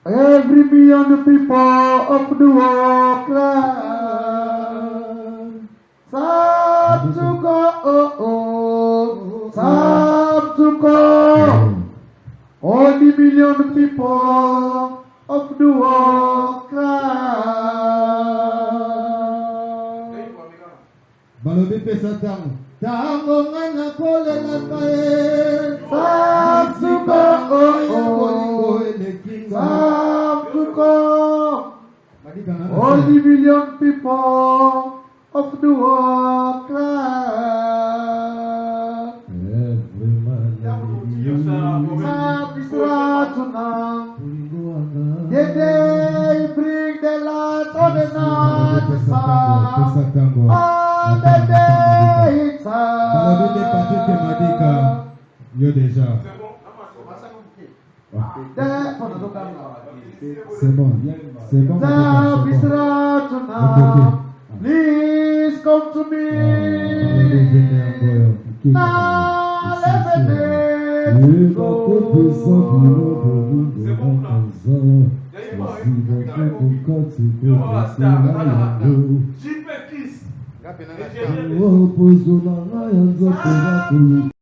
Every million people of the world cry. Time to go, time to go. All the million people of the world cry. Balobi pesa tango. Tango ngana kole la kae. Time to go, time to go. All the million people of the world cry. Every man The day bring the light on the night sun. On the day it's Yo déjà. C'est bon. C'est bon. Please come to me. Now let me go. Oh,